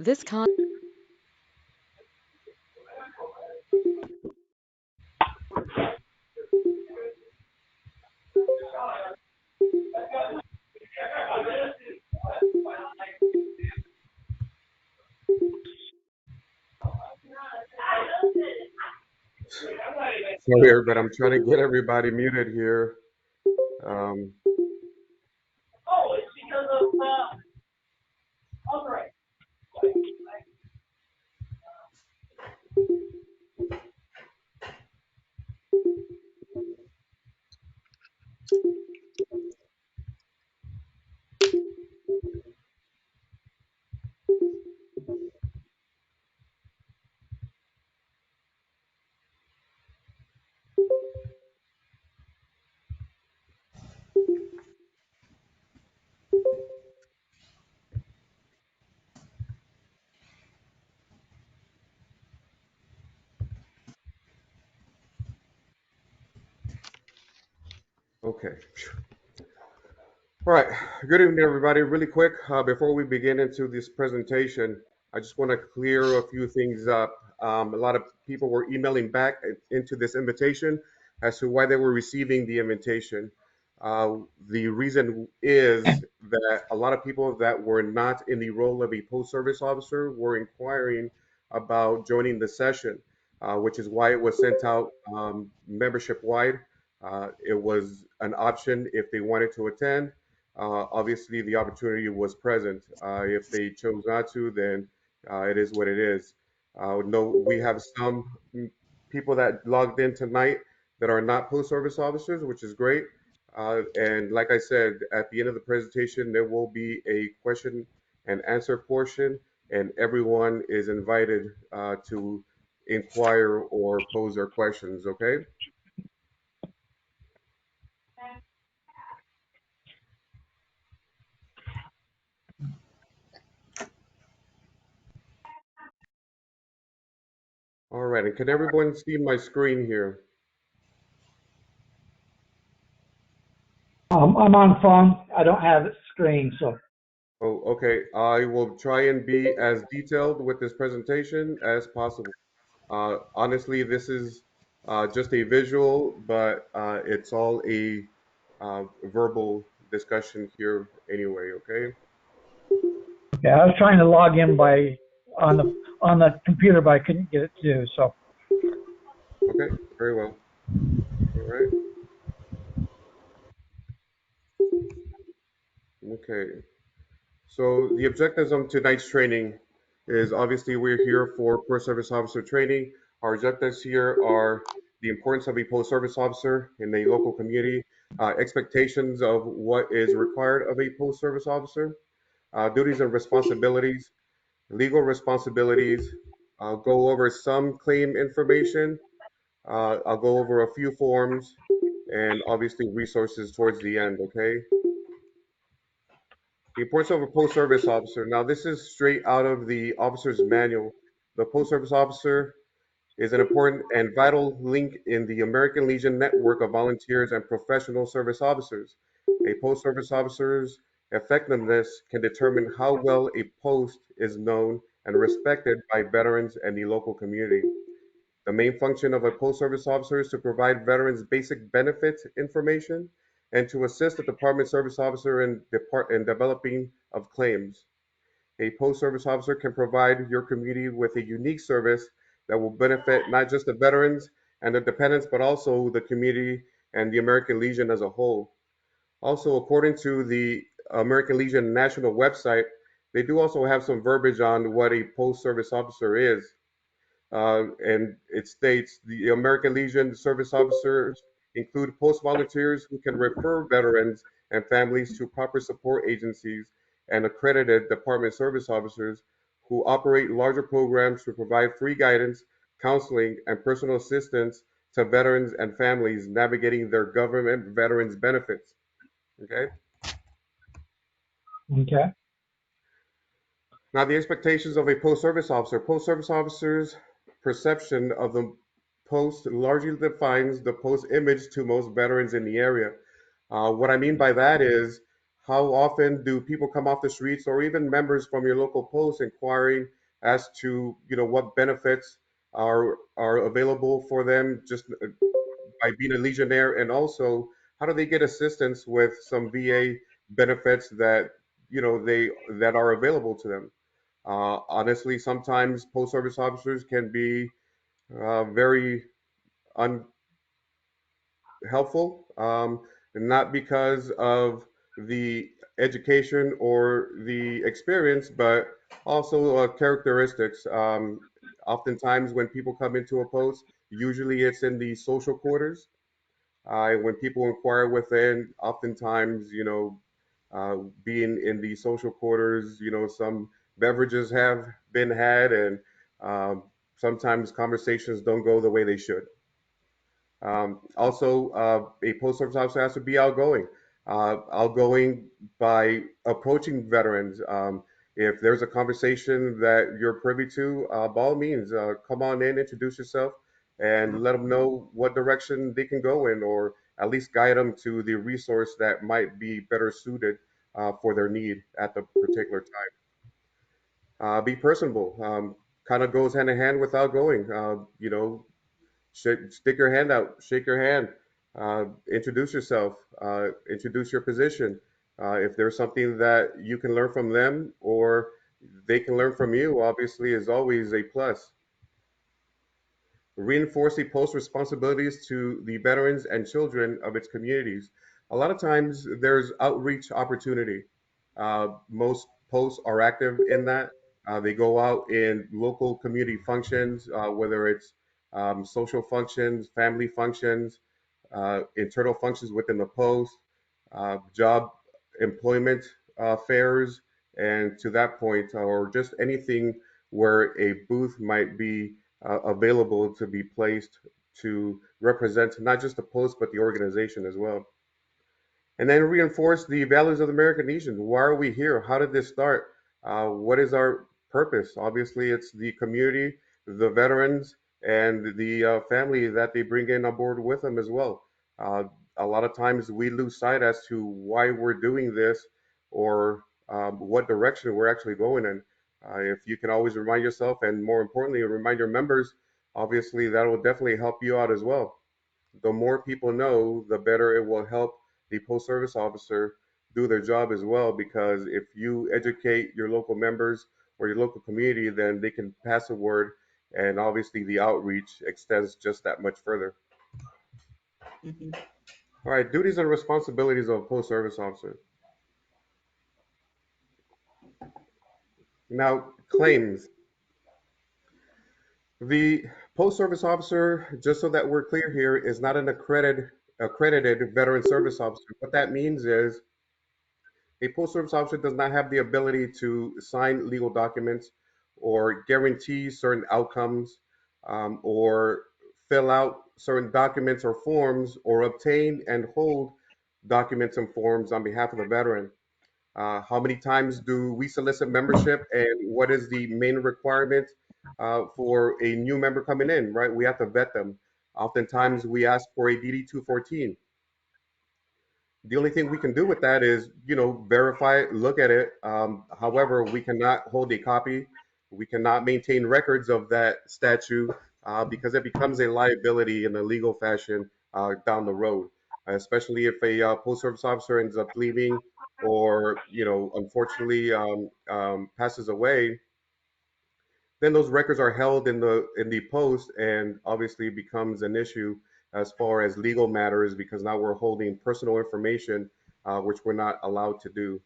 This con Sorry, everybody. I'm trying to get everybody muted here. Um, okay. All right. Good evening, everybody. Really quick, before we begin into this presentation, I just want to clear a few things up. A lot of people were emailing back into this invitation as to why they were receiving the invitation. The reason is that a lot of people that were not in the role of a post-service officer were inquiring about joining the session, which is why it was sent out membership-wide. It was an option if they wanted to attend. Obviously, the opportunity was present. If they chose not to, then it is what it is. No, we have some people that logged in tonight that are not post-service officers, which is great. And like I said, at the end of the presentation, there will be a question and answer portion, and everyone is invited to inquire or pose their questions, okay? All right, and can everyone see my screen here? I'm on phone. I don't have a screen, so Oh, okay. I will try and be as detailed with this presentation as possible. Honestly, this is just a visual, but it's all a verbal discussion here anyway, okay? okay. I was trying to log in by on the computer, but I couldn't get it to do so. Okay, very well. All right. Okay. So the objectives of tonight's training is obviously we're here for Post Service Officer training. Our objectives here are the importance of a post service officer in the local community, expectations of what is required of a post service officer, duties and responsibilities, legal responsibilities. I'll go over some claim information. I'll go over a few forms and obviously resources towards the end, okay? The importance of a post service officer. Now, this is straight out of the officer's manual. The post service officer is an important and vital link in the American Legion network of volunteers and professional service officers. A post service officer's effectiveness can determine how well a post is known and respected by veterans and the local community. The main function of a post service officer is to provide veterans basic benefit information and to assist the department service officer in developing of claims. A post service officer can provide your community with a unique service that will benefit not just the veterans and their dependents, but also the community and the American Legion as a whole. Also, according to the American Legion national website, they do also have some verbiage on what a post service officer is. And it states the American Legion service officers include post volunteers who can refer veterans and families to proper support agencies and accredited department service officers who operate larger programs to provide free guidance, counseling, and personal assistance to veterans and families navigating their government veterans benefits. Okay. Okay. Now, the expectations of a post service officer. Post service officers' perception of the post largely defines the post image to most veterans in the area. What I mean by that is how often do people come off the streets or even members from your local post inquiring as to, what benefits are available for them just by being a Legionnaire, and also how do they get assistance with some VA benefits that they that are available to them? Honestly, sometimes post service officers can be very unhelpful, not because of the education or the experience, but also characteristics. Oftentimes, when people come into a post, usually it's in the social quarters. When people inquire within, oftentimes, being in the social quarters, some beverages have been had, and um, sometimes conversations don't go the way they should. Also, a post service officer has to be outgoing. Outgoing by approaching veterans. If there's a conversation that you're privy to, by all means, come on in, introduce yourself, and let them know what direction they can go in, or at least guide them to the resource that might be better suited for their need at the particular time. Be personable. Kind of goes hand in hand with outgoing. Stick your hand out, shake your hand, introduce yourself, introduce your position. If there's something that you can learn from them or they can learn from you, obviously, is always a plus. Reinforce the post responsibilities to the veterans and children of its communities. A lot of times there's outreach opportunity. Most posts are active in that. They go out in local community functions, whether it's social functions, family functions, internal functions within the post, job employment fairs, and to that point, or just anything where a booth might be available to be placed to represent not just the post but the organization as well. And then reinforce the values of the American nation. Why are we here? How did this start? What is our purpose? Obviously, it's the community, the veterans, and the family that they bring in on board with them as well. Uh, a lot of times we lose sight as to why we're doing this or what direction we're actually going in. If you can always remind yourself, and more importantly, remind your members, obviously that will definitely help you out as well. The more people know, the better it will help the post service officer do their job as well. Because if you educate your local members or your local community, then they can pass the word, and obviously the outreach extends just that much further. Mhm. All right, duties and responsibilities of a post service officer. Now, claims. The post service officer, just so that we're clear here, is not an accredited veteran service officer. What that means is a post service officer does not have the ability to sign legal documents or guarantee certain outcomes, or fill out certain documents or forms or obtain and hold documents and forms on behalf of the veteran. How many times do we solicit membership, and what is the main requirement for a new member coming in, right? We have to vet them. Oftentimes we ask for a DD 214. The only thing we can do with that is, verify it, look at it. However, we cannot hold a copy. We cannot maintain records of that statute because it becomes a liability in a legal fashion down the road, especially if a post service officer ends up leaving or, unfortunately passes away. Then those records are held in the post, and obviously becomes an issue as far as legal matters because now we're holding personal information, which we're not allowed to do.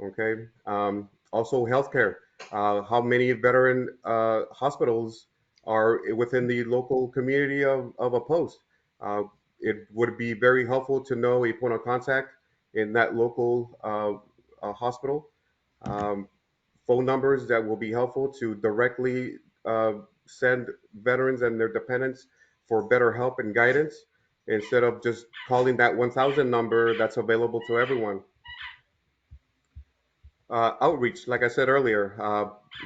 Okay. Also, healthcare. How many veteran hospitals are within the local community of a post? Uh, it would be very helpful to know a point of contact in that local hospital. Um, Phone numbers that will be helpful to directly send veterans and their dependents for better help and guidance instead of just calling that 1000 number that's available to everyone. Outreach, like I said earlier,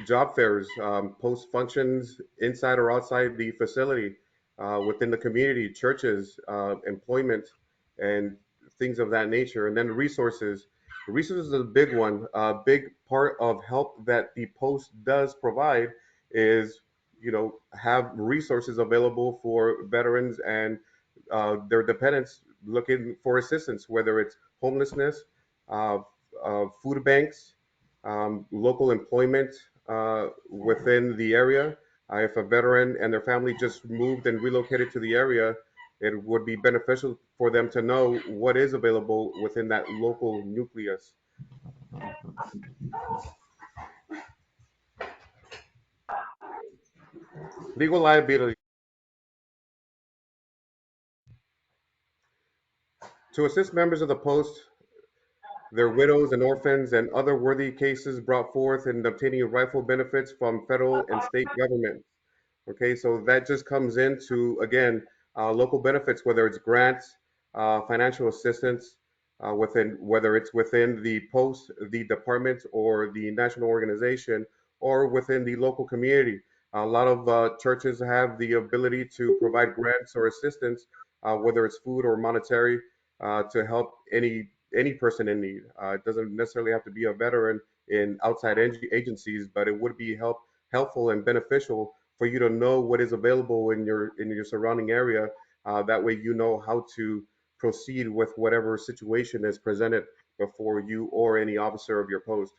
job fairs, post functions inside or outside the facility, within the community, churches, employment, and things of that nature. And then resources. Resources is a big one. A big part of help that the post does provide is, have resources available for veterans and their dependents looking for assistance, whether it's homelessness, uh, food banks, local employment within the area. If a veteran and their family just moved and relocated to the area, it would be beneficial for them to know what is available within that local nucleus. Legal liability. To assist members of the post, their widows and orphans, and other worthy cases brought forth in obtaining rightful benefits from federal and state government. Okay, so that just comes into, again, local benefits, whether it's grants, financial assistance, whether it's within the post, the department, or the national organization, or within the local community. A lot of churches have the ability to provide grants or assistance, whether it's food or monetary, to help any person in need. It doesn't necessarily have to be a veteran in outside agencies, but it would be helpful and beneficial for you to know what is available in your surrounding area. That way, you know how to proceed with whatever situation is presented before you or any officer of your post.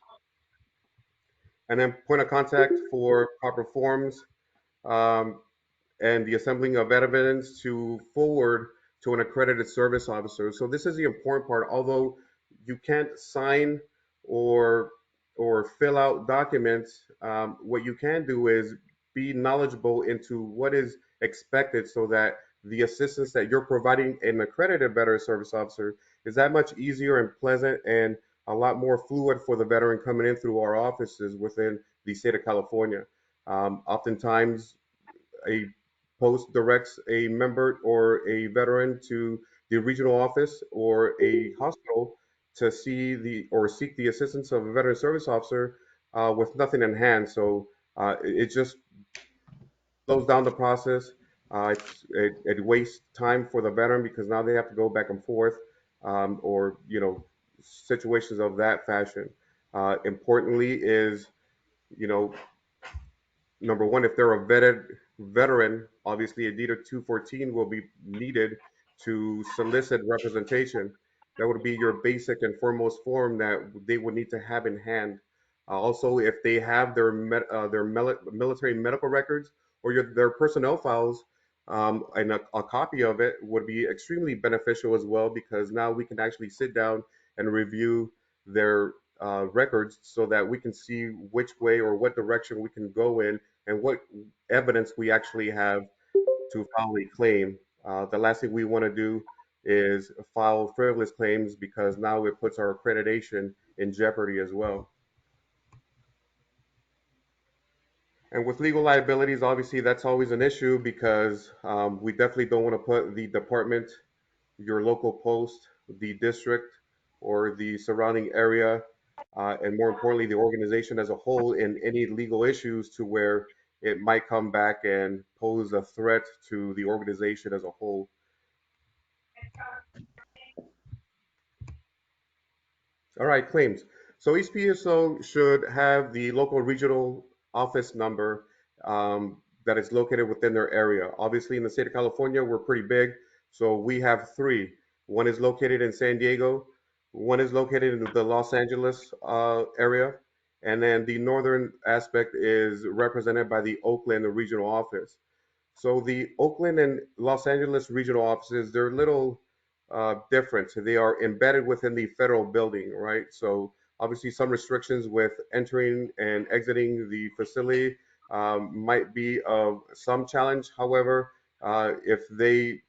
And then point of contact for proper forms. Um, and the assembling of evidence to forward to an accredited service officer. So this is the important part. Although you can't sign or fill out documents, what you can do is be knowledgeable into what is expected, so that the assistance that you're providing an accredited veteran service officer is that much easier and pleasant and a lot more fluid for the veteran coming in through our offices within the state of California. Oftentimes, a post directs a member or a veteran to the regional office or a hospital to see the or seek the assistance of a veteran service officer with nothing in hand. So it just slows down the process. It wastes time for the veteran because now they have to go back and forth, or situations of that fashion. Importantly is, you know number one, if they're a veteran, obviously a deed of 214 will be needed to solicit representation. That would be your basic and foremost form that they would need to have in hand. Also, if they have their military medical records or their personnel files, and a copy of it would be extremely beneficial as well, because now we can actually sit down and review their records so that we can see which way or what direction we can go in and what evidence we actually have to file a claim. The last thing we want to do is file frivolous claims, because now it puts our accreditation in jeopardy as well. And with legal liabilities, obviously, that's always an issue, because we definitely don't want to put the department, your local post, the district, or the surrounding area, and more importantly, the organization as a whole, in any legal issues to where it might come back and pose a threat to the organization as a whole. All right, claims. So each PSO should have the local regional office number that is located within their area. Obviously, in the state of California, we're pretty big, so we have three. One is located in San Diego, one is located in the Los Angeles area, and then the northern aspect is represented by the Oakland regional office. So the Oakland and Los Angeles regional offices, they're a little different. So they are embedded within the federal building, right? So obviously some restrictions with entering and exiting the facility might be of some challenge. However, if they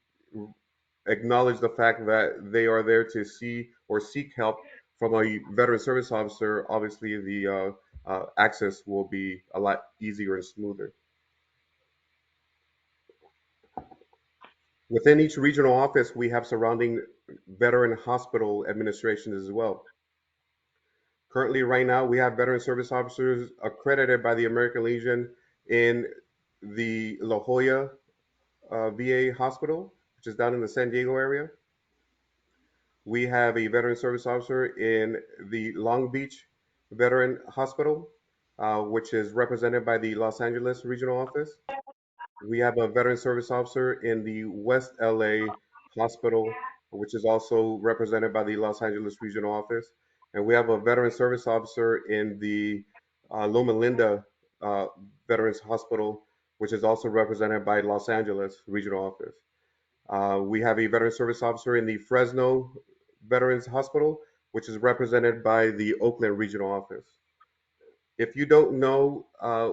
acknowledge the fact that they are there to see or seek help from a veteran service officer, obviously the access will be a lot easier and smoother. Within each regional office, we have surrounding veteran hospital administrations as well. Currently, right now, we have veteran service officers accredited by the American Legion in the La Jolla VA hospital, which is down in the San Diego area. We have a veteran service officer in the Long Beach Veteran Hospital, which is represented by the Los Angeles Regional Office. We have a veteran service officer in the West LA Hospital, which is also represented by the Los Angeles Regional Office. And we have a veteran service officer in the Loma Linda uh, Veterans Hospital, which is also represented by Los Angeles Regional Office. We have a veteran service officer in the Fresno Veterans Hospital, which is represented by the Oakland Regional Office. If you don't know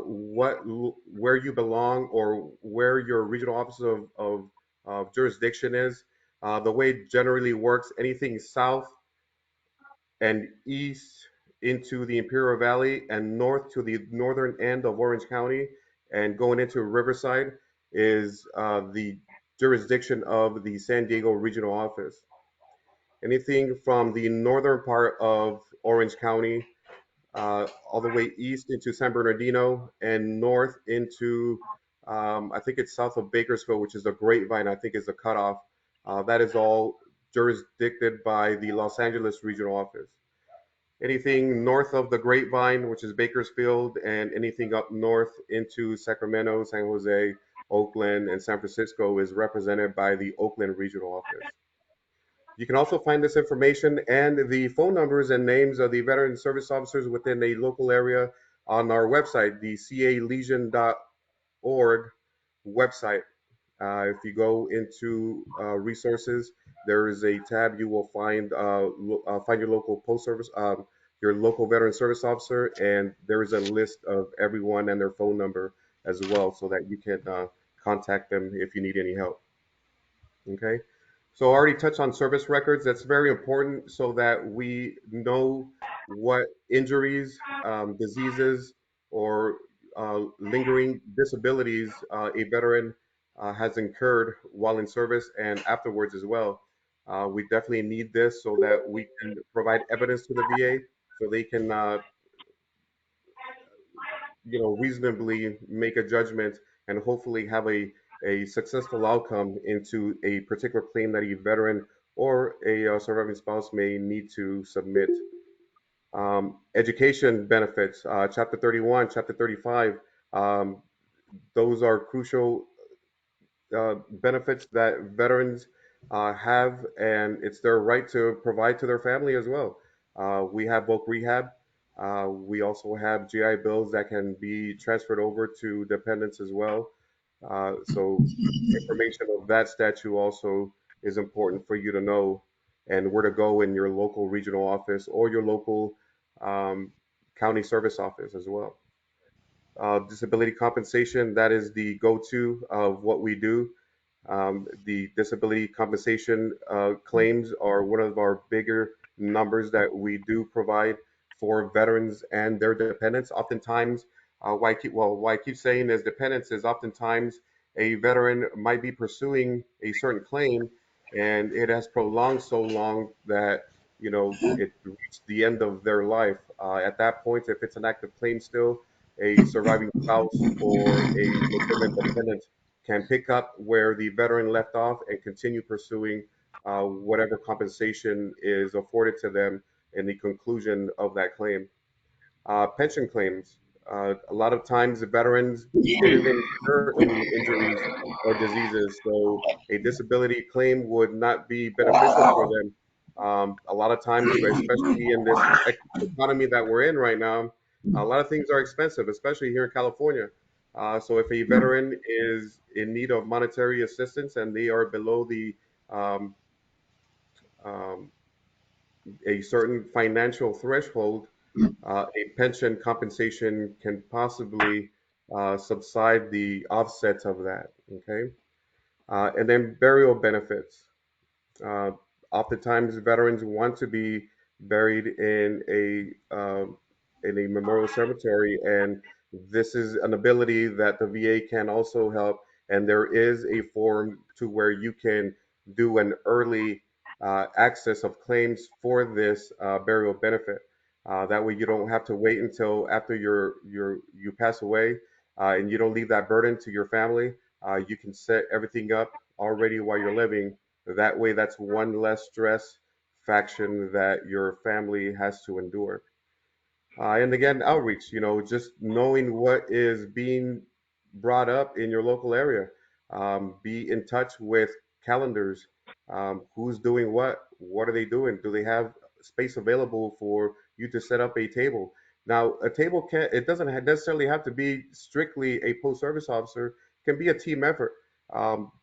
where you belong or where your regional office of jurisdiction is, the way it generally works, anything south and east into the Imperial Valley and north to the northern end of Orange County and going into Riverside is the jurisdiction of the San Diego Regional Office. Anything from the northern part of Orange County all the way east into San Bernardino and north into, I think it's south of Bakersfield, which is the Grapevine, I think is the cutoff. That is all jurisdicted by the Los Angeles Regional Office. Anything north of the Grapevine, which is Bakersfield, and anything up north into Sacramento, San Jose, Oakland, and San Francisco is represented by the Oakland Regional Office. You can also find this information and the phone numbers and names of the veteran service officers within a local area on our website, the calegion.org website. If you go into resources, there is a tab you will find your local post service, your local veteran service officer, and there is a list of everyone and their phone number as well, so that you can contact them if you need any help. Okay. So I already touched on service records. That's very important so that we know what injuries, diseases, or lingering disabilities a veteran has incurred while in service and afterwards as well. We definitely need this so that we can provide evidence to the VA so they can reasonably make a judgment and hopefully have a successful outcome into a particular claim that a veteran or a surviving spouse may need to submit. Education benefits, Chapter 31, Chapter 35, um, those are crucial benefits that veterans have, and it's their right to provide to their family as well. We have voc rehab. We also have GI bills that can be transferred over to dependents as well. So information of that statute also is important for you to know and where to go in your local regional office or your local um, county service office as well. Disability compensation, that is the go-to of what we do. The disability compensation claims are one of our bigger numbers that we do provide for veterans and their dependents. Oftentimes, why I keep saying is dependents is oftentimes a veteran might be pursuing a certain claim, and it has prolonged so long that it reached the end of their life. At that point, if it's an active claim still, a surviving spouse or a legitimate dependent can pick up where the veteran left off and continue pursuing whatever compensation is afforded to them in the conclusion of that claim. Pension claims. A lot of times the veterans didn't incur any injuries or diseases, so a disability claim would not be beneficial for them. A lot of times, especially in this economy that we're in right now, a lot of things are expensive, especially here in California. So if a veteran is in need of monetary assistance and they are below the um, um, a certain financial threshold, a pension compensation can possibly subside the offsets of that. Okay, and then burial benefits. Uh, Oftentimes, veterans want to be buried in a memorial cemetery, and this is an ability that the VA can also help. And there is a form to where you can do an early access of claims for this burial benefit. That way, you don't have to wait until after you pass away, and you don't leave that burden to your family. You can set everything up already while you're living that way, that's one less stress faction that your family has to endure. And again, outreach, just knowing what is being brought up in your local area. Be in touch with calendars. Who's doing what are they doing? Do they have space available for you to set up a table? Now, a table it doesn't necessarily have to be strictly a post service officer. It can be a team effort.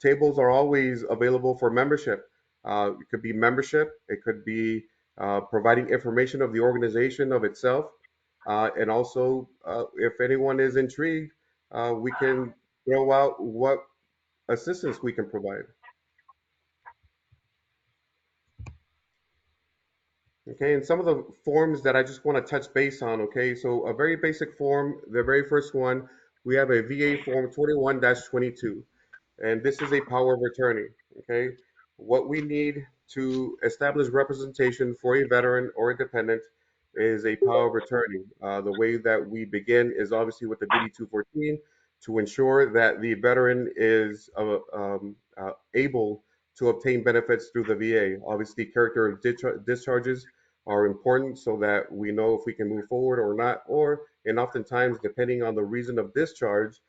Tables are always available for membership. It could be membership. It could be providing information of the organization of itself, and also, if anyone is intrigued, we can throw out what assistance we can provide. Okay, and some of the forms that I just want to touch base on. Okay, so a very basic form, the very first one, we have a VA form 21-22. And this is a power of attorney. Okay, what we need to establish representation for a veteran or a dependent is a power of attorney. The way that we begin is obviously with the DD 214 to ensure that the veteran is able to obtain benefits through the VA. Obviously, character of discharges are important so that we know if we can move forward or not, or and oftentimes, depending on the reason of discharge,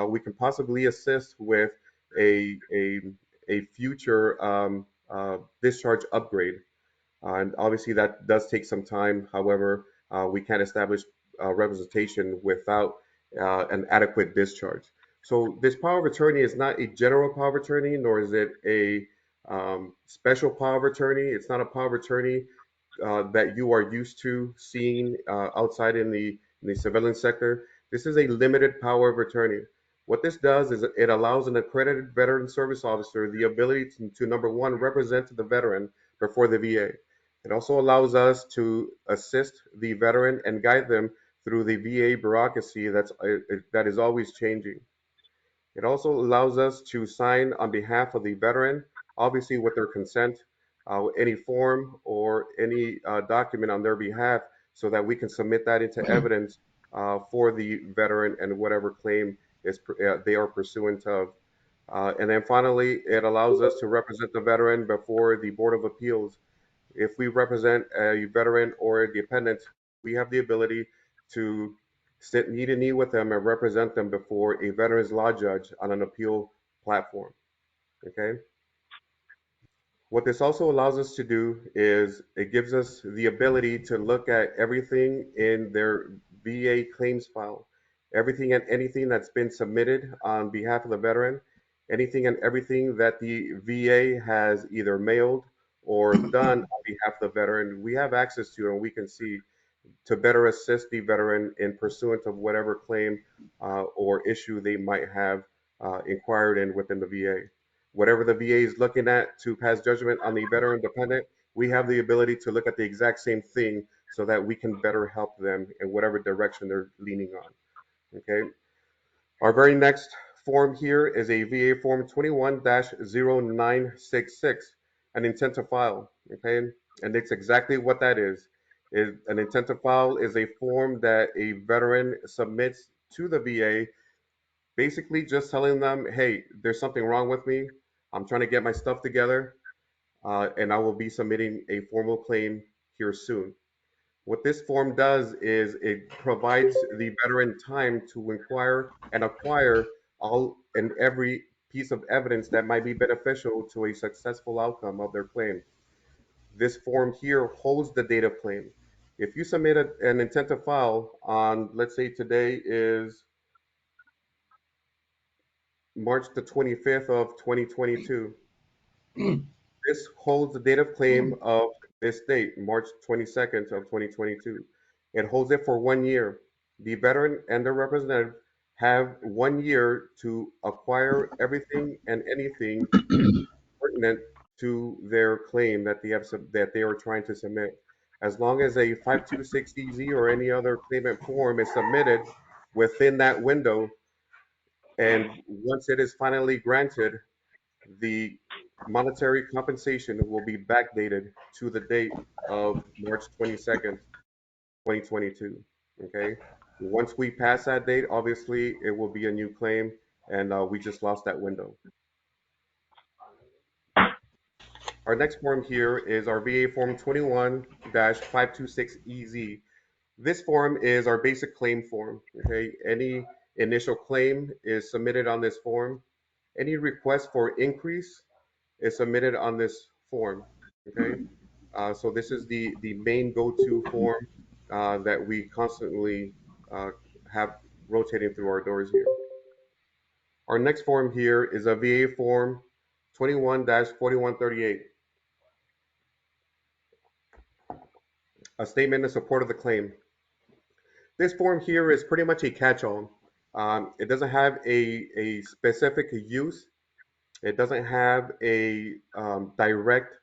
we can possibly assist with a a future discharge upgrade. And obviously, that does take some time. However, we can't establish representation without an adequate discharge. So, this power of attorney is not a general power of attorney, nor is it a special power of attorney. It's not a power of attorney that you are used to seeing outside in the civilian sector. This is a limited power of attorney. What this does is it allows an accredited veteran service officer the ability to number one, represent the veteran before the VA. It also allows us to assist the veteran and guide them through the VA bureaucracy that is always changing. It also allows us to sign on behalf of the veteran, obviously with their consent, any form or any document on their behalf so that we can submit that into evidence for the veteran and whatever claim they are pursuant of. And then finally, it allows us to represent the veteran before the Board of Appeals. If we represent a veteran or a dependent, we have the ability to sit knee to knee with them and represent them before a veterans law judge on an appeal platform. Okay. What this also allows us to do is it gives us the ability to look at everything in their VA claims file, everything and anything that's been submitted on behalf of the veteran, anything and everything that the VA has either mailed or done on behalf of the veteran. We have access to, and we can see to better assist the veteran in pursuant of whatever claim or issue they might have inquired in within the VA. Whatever the VA is looking at to pass judgment on the veteran dependent, we have the ability to look at the exact same thing so that we can better help them in whatever direction they're leaning on. Okay. Our very next form here is a VA form 21-0966, an intent to file. Okay. And it's exactly what that is. An intent to file is a form that a veteran submits to the VA, basically just telling them, hey, there's something wrong with me. I'm trying to get my stuff together, and I will be submitting a formal claim here soon. What this form does is it provides the veteran time to inquire and acquire all and every piece of evidence that might be beneficial to a successful outcome of their claim. This form here holds the date of claim. If you submit an intent to file on, let's say today is March the 25th of 2022, this holds the date of claim of this date, March 22nd of 2022. It holds it for 1 year. The veteran and their representative have 1 year to acquire everything and anything pertinent to their claim that that they are trying to submit. As long as a 526CZ or any other claimant form is submitted within that window, and once it is finally granted, the monetary compensation will be backdated to the date of March 22nd, 2022. Okay. Once we pass that date, obviously it will be a new claim, and we just lost that window. Our next form here is our VA Form 21-526EZ. This form is our basic claim form. Okay, any initial claim is submitted on this form. Any request for increase is submitted on this form. Okay, so this is the main go-to form that we constantly have rotating through our doors here. Our next form here is a VA Form 21-4138, a statement in support of the claim. This form here is pretty much a catch-all. It doesn't have a specific use. It doesn't have a direct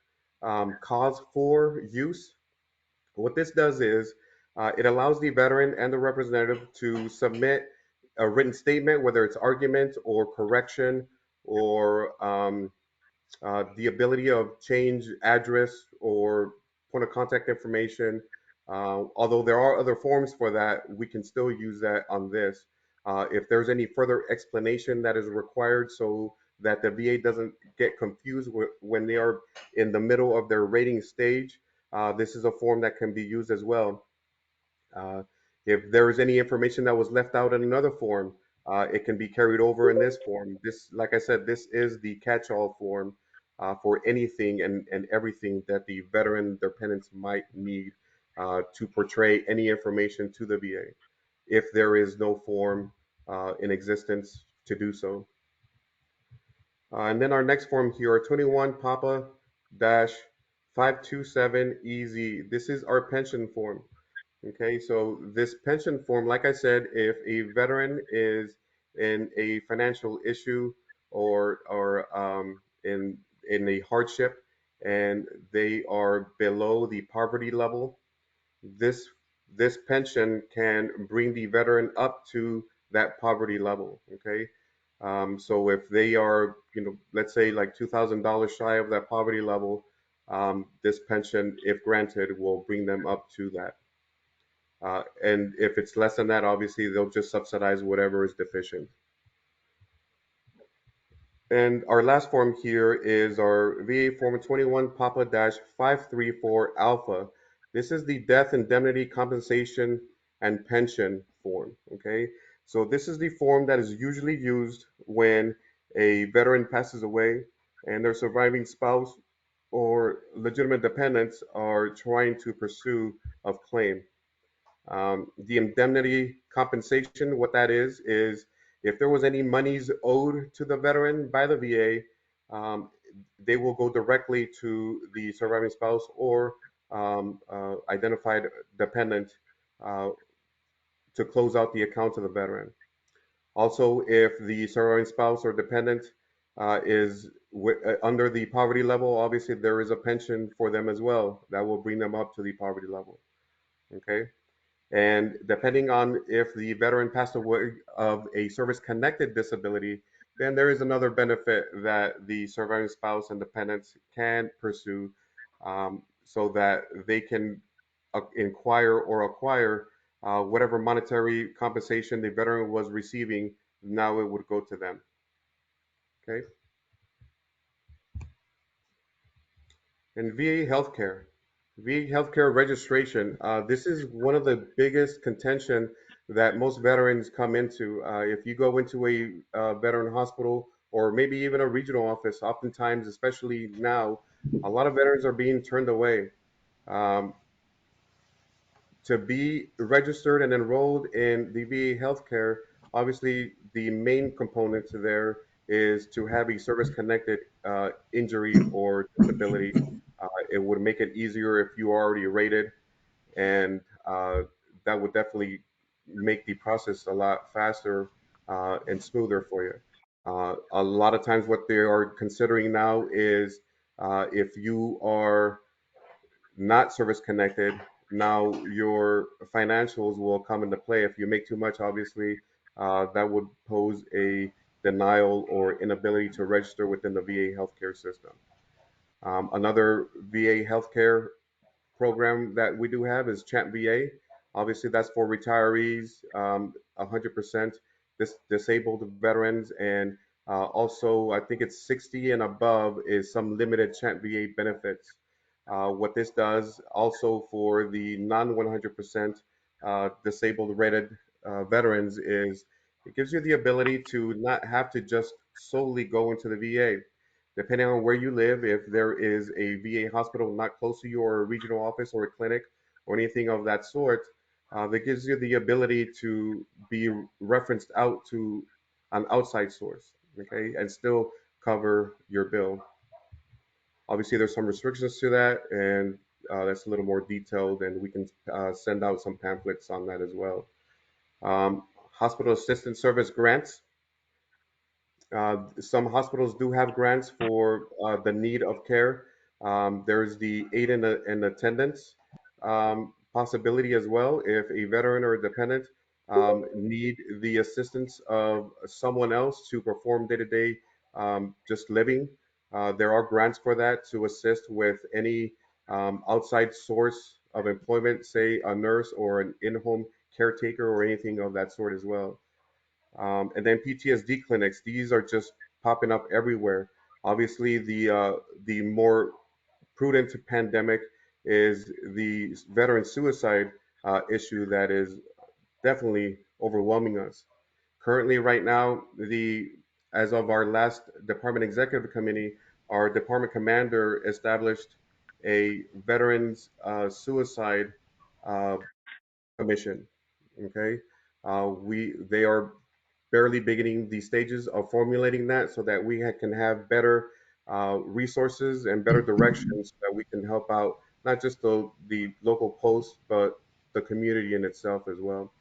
cause for use. What this does is it allows the veteran and the representative to submit a written statement, whether it's argument or correction or the ability of change address or point of contact information. Although there are other forms for that, we can still use that on this. If there's any further explanation that is required so that the VA doesn't get confused when they are in the middle of their rating stage, this is a form that can be used as well. Uh, if there is any information that was left out in another form, it can be carried over in this form. This, like I said, this is the catch-all form for anything and everything that the veteran dependents might need to portray any information to the VA if there is no form in existence to do so. And then our next form here, 21 Papa dash 527 EZ. This is our pension form. Okay, so this pension form, like I said, if a veteran is in a financial issue or in a hardship and they are below the poverty level, this this pension can bring the veteran up to that poverty level. Okay, so if they are, let's say like $2,000 shy of that poverty level, this pension, if granted, will bring them up to that. And if it's less than that, obviously they'll just subsidize whatever is deficient. And our last form here is our VA Form 21 Papa 534 Alpha. This is the death indemnity compensation and pension form. Okay, so this is the form that is usually used when a veteran passes away and their surviving spouse or legitimate dependents are trying to pursue a claim. The indemnity compensation, what that is if there was any monies owed to the veteran by the VA, they will go directly to the surviving spouse or identified dependent uh, to close out the account of the veteran. Also, if the surviving spouse or dependent is under the poverty level, obviously there is a pension for them as well that will bring them up to the poverty level. Okay. And depending on if the veteran passed away of a service-connected disability, then there is another benefit that the surviving spouse and dependents can pursue so that they can inquire or acquire whatever monetary compensation the veteran was receiving. Now it would go to them. Okay. And VA healthcare. VA healthcare registration. This is one of the biggest contention that most veterans come into. If you go into a veteran hospital or maybe even a regional office, oftentimes, especially now, a lot of veterans are being turned away. Um, to be registered and enrolled in the VA healthcare, obviously the main component to there is to have a service-connected injury or disability. It would make it easier if you are already rated, and that would definitely make the process a lot faster and smoother for you. A lot of times, what they are considering now is if you are not service connected, now your financials will come into play. If you make too much, obviously, that would pose a denial or inability to register within the VA healthcare system. Another VA healthcare program that we do have is Champ VA. Obviously, that's for retirees, 100% disabled veterans, and Also, I think it's 60 and above is some limited Chant VA benefits. What this does also for the non 100% disabled rated veterans is it gives you the ability to not have to just solely go into the VA. Depending on where you live, if there is a VA hospital not close to your regional office or a clinic or anything of that sort, that gives you the ability to be referenced out to an outside source, okay, and still cover your bill. Obviously, there's some restrictions to that, and that's a little more detailed, and we can send out some pamphlets on that as well. Hospital assistance service grants. Some hospitals do have grants for the need of care. There's the aid in attendance possibility as well. If a veteran or a dependent need the assistance of someone else to perform day-to-day just living, there are grants for that to assist with any outside source of employment, say a nurse or an in-home caretaker or anything of that sort as well. And then PTSD clinics, these are just popping up everywhere. Obviously, the more prudent pandemic is the veteran suicide issue that is definitely overwhelming us. Currently, right now, the as of our last department executive committee, our department commander established a veterans suicide uh, commission. Okay, we they are barely beginning the stages of formulating that so that we can have better resources and better directions so that we can help out not just the local post, but the community in itself as well.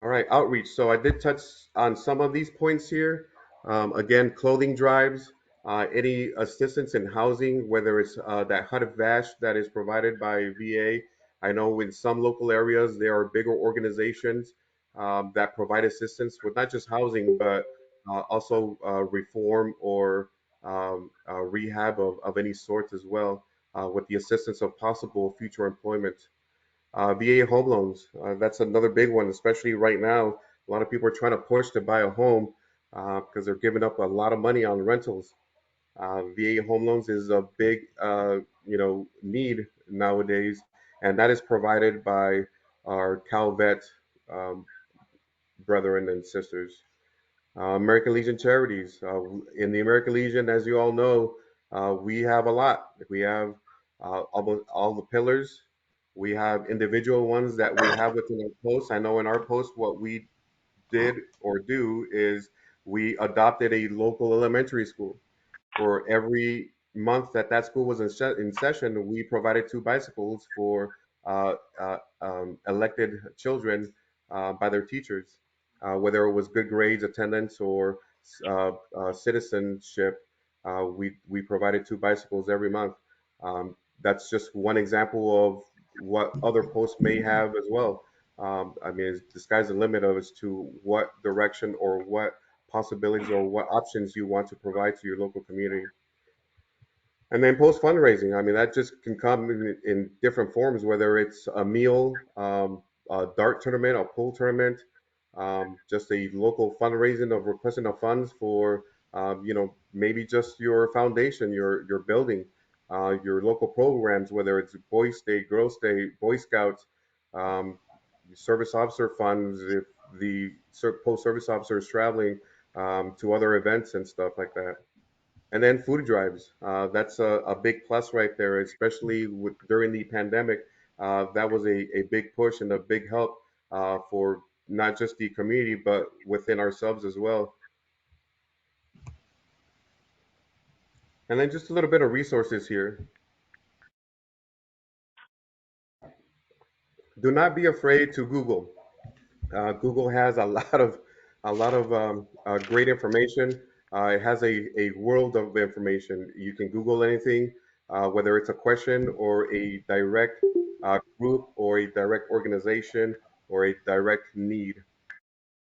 All right, outreach. So I did touch on some of these points here. Again, clothing drives, any assistance in housing, whether it's that hut of vash that is provided by VA. I know in some local areas there are bigger organizations that provide assistance with not just housing, but also reform or rehab of any sort as well, with the assistance of possible future employment. VA home loans, that's another big one, especially right now. A lot of people are trying to push to buy a home because they're giving up a lot of money on rentals. VA home loans is a big, need nowadays, and that is provided by our CalVet um, brethren and sisters. American Legion charities. In the American Legion, as you all know, we have a lot. We have almost all the pillars. We have individual ones that we have within our posts. I know in our post, what we did or do is we adopted a local elementary school. For every month that that school was in session, we provided two bicycles for elected children by their teachers, whether it was good grades, attendance, or citizenship. We provided two bicycles every month. That's just one example of what other posts may have as well. I mean, the sky's the limit as to what direction or what possibilities or what options you want to provide to your local community. And then post fundraising, I mean, that just can come in different forms, whether it's a meal, a dart tournament, a pool tournament, just a local fundraising of requesting of funds for, maybe just your foundation, your building, your local programs, whether it's Boys Day, Girls Day, Boy Scouts, um, service officer funds, if the post service officer is traveling to other events and stuff like that. And then food drives. That's a big plus right there, especially during the pandemic. That was a big push and a big help for not just the community, but within ourselves as well. And then just a little bit of resources here. Do not be afraid to Google. Google has a lot of great information. It has a world of information. You can Google anything, whether it's a question or a direct group or a direct organization or a direct need.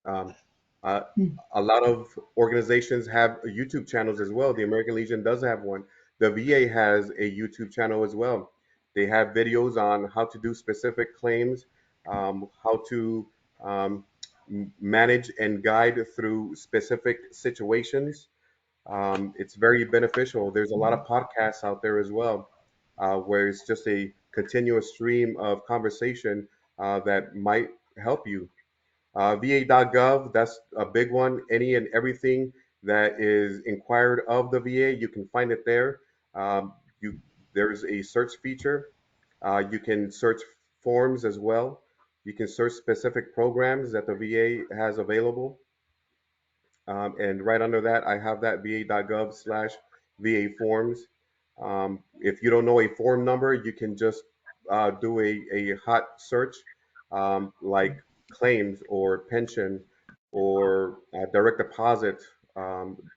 Um, uh, a lot of organizations have YouTube channels as well. The American Legion does have one. The VA has a YouTube channel as well. They have videos on how to do specific claims, how to um, manage and guide through specific situations. It's very beneficial. There's a lot of podcasts out there as well, where it's just a continuous stream of conversation that might help you. VA.gov, that's a big one. Any and everything that is inquired of the VA, you can find it there. You There's a search feature. You can search forms as well. You can search specific programs that the VA has available. And right under that, I have that va.gov/VA forms. If you don't know a form number, you can just do a hot search like claims or pension or direct deposit,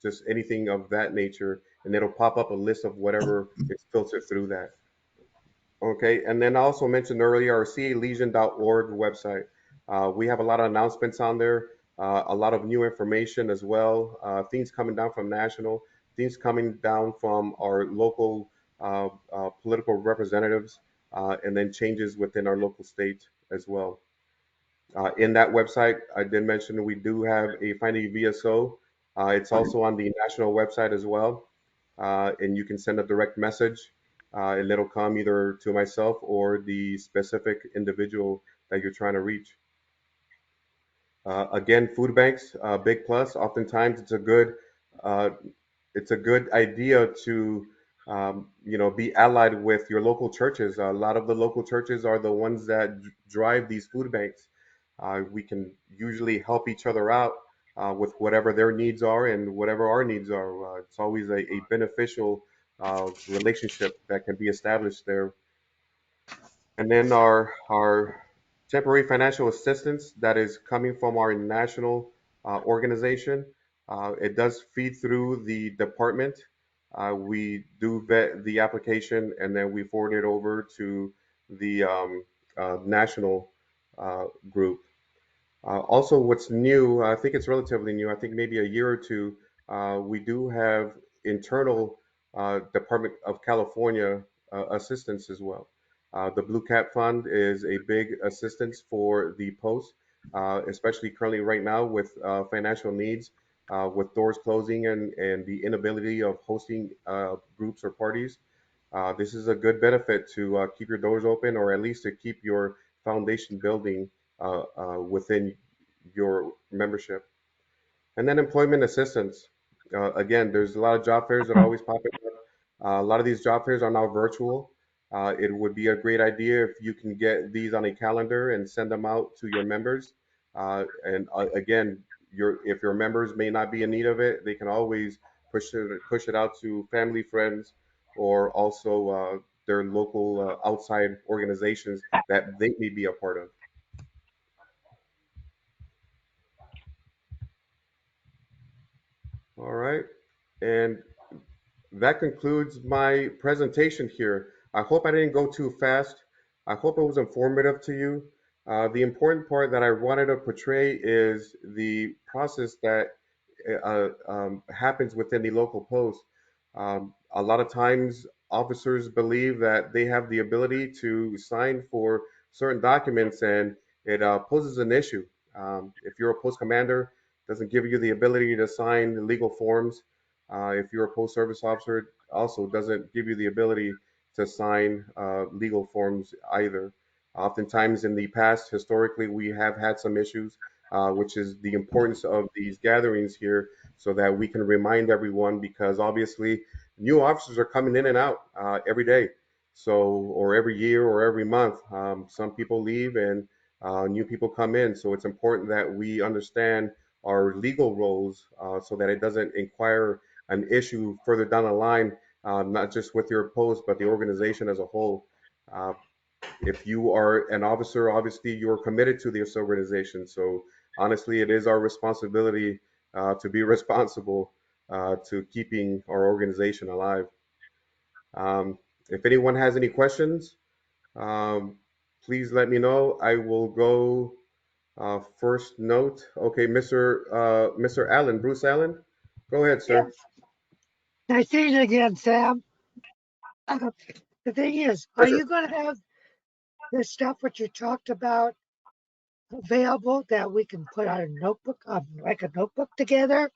just anything of that nature, and it'll pop up a list of whatever is filtered through that. Okay, and then I also mentioned earlier our calegion.org website. We have a lot of announcements on there, a lot of new information as well, things coming down from national, things coming down from our local political representatives, and then changes within our local state as well. In that website, I did mention we do have a Find a VSO. It's also on the national website as well, and you can send a direct message, and it'll come either to myself or the specific individual that you're trying to reach. Again, food banks, big plus. Oftentimes, uh, it's a good idea to be allied with your local churches. A lot of the local churches are the ones that drive these food banks. We can usually help each other out with whatever their needs are and whatever our needs are. It's always a beneficial relationship that can be established there. And then our temporary financial assistance that is coming from our national organization. It does feed through the department. We do vet the application and then we forward it over to the national group. Also, what's new, I think it's relatively new, I think maybe a year or two, we do have internal Department of California assistance as well. The Blue Cap Fund is a big assistance for the post, especially currently right now with financial needs, with doors closing and the inability of hosting groups or parties. This is a good benefit to keep your doors open or at least to keep your foundation building within your membership. And then employment assistance. Again, there's a lot of job fairs that are always popping up. A lot of these job fairs are now virtual. It would be a great idea if you can get these on a calendar and send them out to your members. And again, if your members may not be in need of it, they can always push it out to family, friends, or also their local outside organizations that they may be a part of. All right. And that concludes my presentation here. I hope I didn't go too fast. I hope it was informative to you. The important part that I wanted to portray is the process that happens within the local post. A lot of times, officers believe that they have the ability to sign for certain documents, and it poses an issue. If you're a post commander, it doesn't give you the ability to sign legal forms. If you're a post service officer, it also doesn't give you the ability to sign legal forms either. Oftentimes, in the past, historically, we have had some issues, which is the importance of these gatherings here so that we can remind everyone because obviously new officers are coming in and out every day. So, or every year or every month. Some people leave and new people come in. So it's important that we understand our legal roles so that it doesn't inquire an issue further down the line, not just with your post, but the organization as a whole. Uh, if you are an officer, obviously you're committed to this organization. So honestly, it is our responsibility to be responsible to keeping our organization alive. Um, if anyone has any questions, um, please let me know. I will go first note. Okay, Mr. Allen, Bruce Allen, go ahead, sir. Yes. Nice seeing you again, Sam. Uh, the thing is, are Pleasure. you going to have the stuff what you talked about available that we can put on a notebook, like a notebook together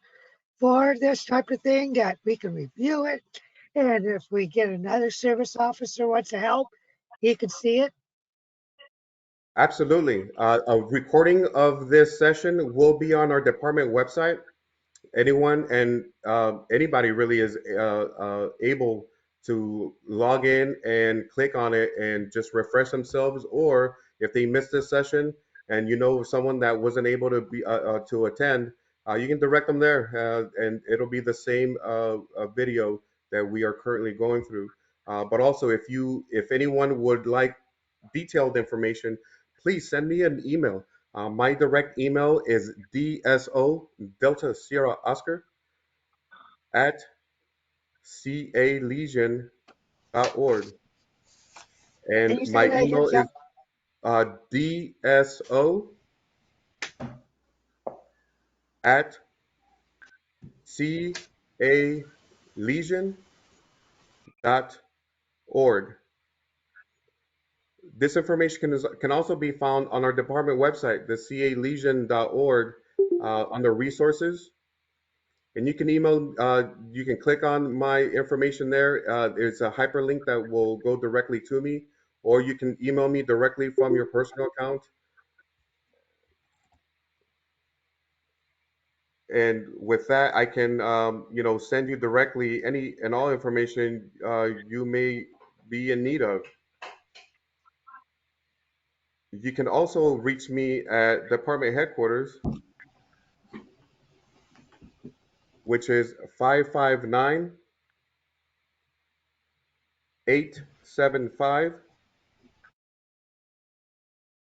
for this type of thing that we can review it? And if we get another service officer wants to help, he can see it. Absolutely. A recording of this session will be on our department website. Anyone and anybody really is able to log in and click on it and just refresh themselves. Or if they missed this session and you know someone that wasn't able to be to attend, you can direct them there, and it'll be the same video that we are currently going through. But also, if anyone would like detailed information, please send me an email. My direct email is DSO Delta Sierra Oscar at calegion.org. Can And you say my that again, email is Sam? DSO at calegion.org. This information can also be found on our department website, the calegion.org, under resources. And you can you can click on my information there. There's a hyperlink that will go directly to me, or you can email me directly from your personal account. And with that, I can, send you directly any and all information you may be in need of. You can also reach me at department headquarters, which is 559 875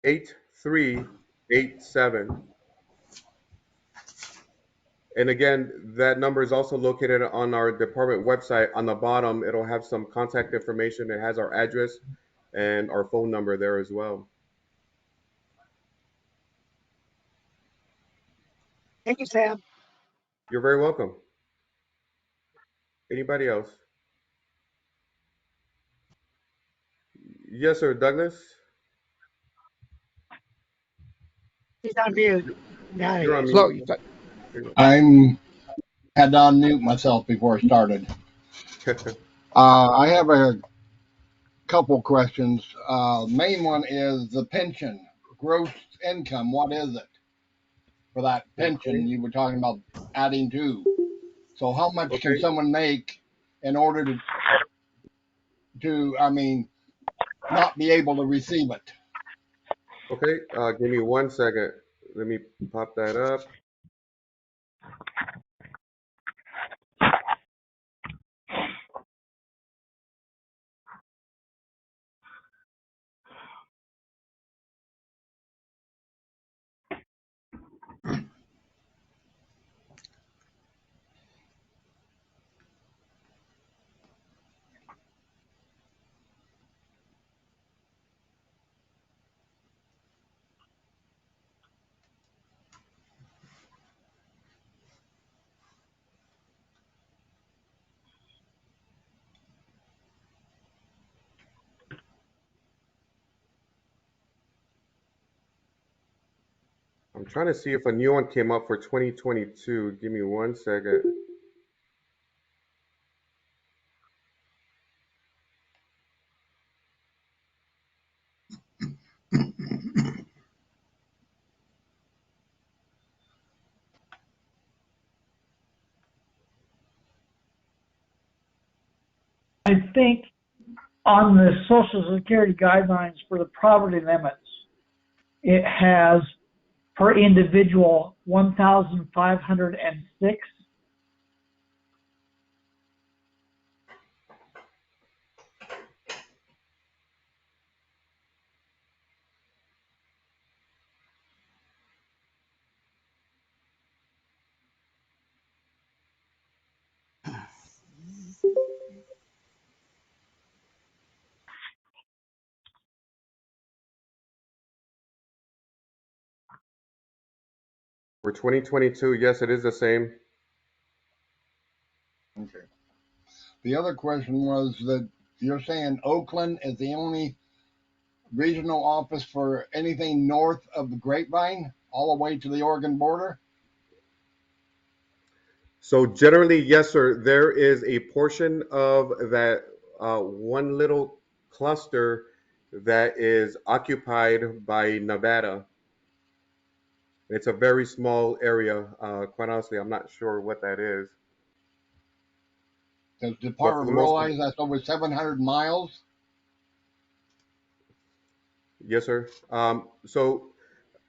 8387. And again, that number is also located on our department website. On the bottom, it'll have some contact information. It has our address and our phone number there as well. Thank you, Sam. You're very welcome. Anybody else? Yes, sir, Douglas. He's on mute. Now he You're on is. So mute. I'm had to unmute myself before I started. I have a couple questions. Main one is the pension, gross income. What is it for that pension Okay. you were talking about adding to? So how much can Okay. someone make in order to I mean, not be able to receive it? Okay. Give me 1 second. Let me pop that up. I'm trying to see if a new one came up for 2022. Give me 1 second. I think on the Social Security guidelines for the poverty limits, it has per individual 1,506. For 2022, yes, it is the same. Okay. The other question was that you're saying Oakland is the only regional office for anything north of the Grapevine, all the way to the Oregon border? So generally, yes, sir. There is a portion of that one little cluster that is occupied by Nevada. It's a very small area. Quite honestly, I'm not sure what that is, Does the but for department the most part, realize that's over 700 miles? yes, sir. So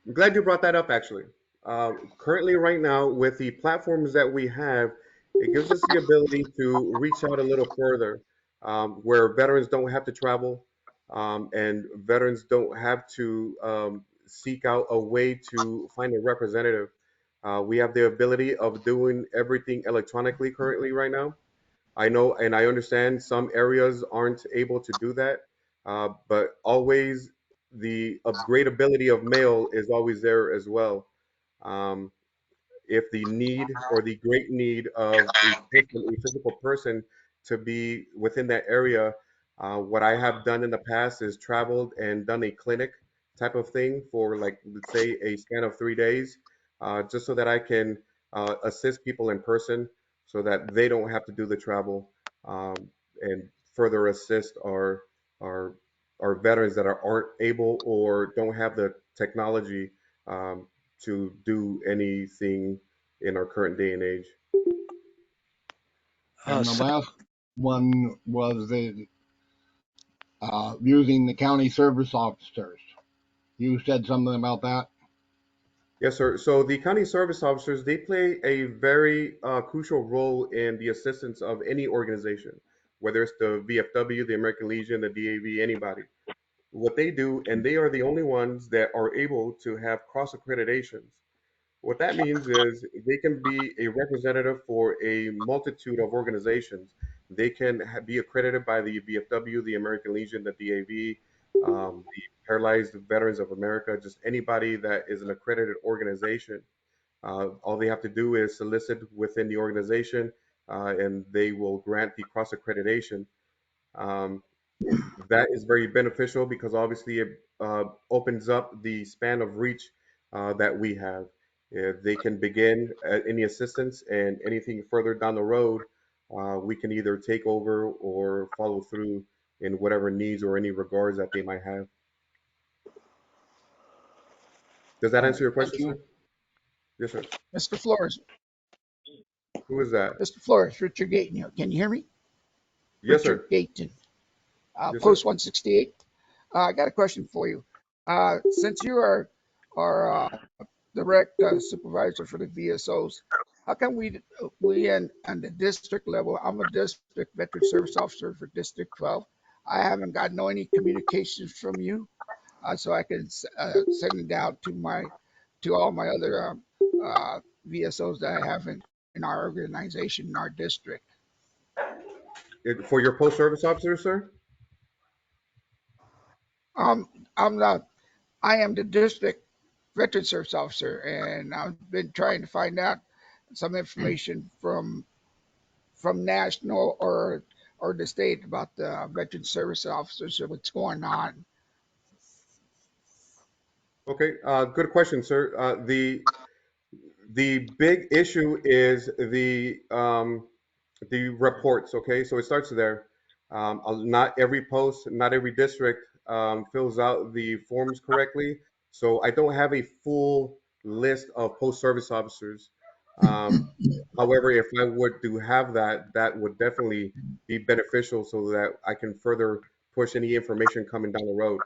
I'm glad you brought that up, actually. Currently, right now, with the platforms that we have, it gives us the ability to reach out a little further, where veterans don't have to travel, and veterans don't have to seek out a way to find a representative. We have the ability of doing everything electronically currently right now. I know and I understand some areas aren't able to do that, but always the upgradability of mail is always there as well. Um, if the need or the great need of a person, a physical person, to be within that area, what I have done in the past is traveled and done a clinic type of thing for, like, let's say, a span of 3 days, just so that I can assist people in person, so that they don't have to do the travel, and further assist our our veterans that aren't able or don't have the technology um, to do anything in our current day and age. And the So last one was the using the county service officers. You said something about that. Yes, sir. So the county service officers, they play a very crucial role in the assistance of any organization, whether it's the VFW, the American Legion, the DAV, anybody. What they do, and they are the only ones that are able to have cross accreditations. What that means is they can be a representative for a multitude of organizations. They can be accredited by the VFW, the American Legion, the DAV, the Paralyzed Veterans of America, just anybody that is an accredited organization. All they have to do is solicit within the organization, and they will grant the cross accreditation. Um, that is very beneficial because obviously it opens up the span of reach that we have. If they can begin at any assistance, and anything further down the road, we can either take over or follow through in whatever needs or any regards that they might have. Does that All answer right, your thank question, you. sir? Yes, sir. Mr. Flores, Who is that? Richard Gayton here. Can you hear me? Yes, Richard sir. Gayton, Yes, sir. Post 168. I got a question for you. Since you are direct supervisor for the VSOs, how come we in the district level? I'm a district veteran service officer for District 12. I haven't gotten no any communications from you, so I can send it out to all my other VSOs that I have in our organization in our district. For your post service officer, sir? Um, I'm not. I am the district veteran service officer, and I've been trying to find out some information from national or the state about the veteran service officers and what's going on. Okay, good question, sir. The big issue is the reports. Okay, so it starts there. Not every post, not every district fills out the forms correctly. So I don't have a full list of post service officers. Um, However, if I were to have that, that would definitely be beneficial so that I can further push any information coming down the road.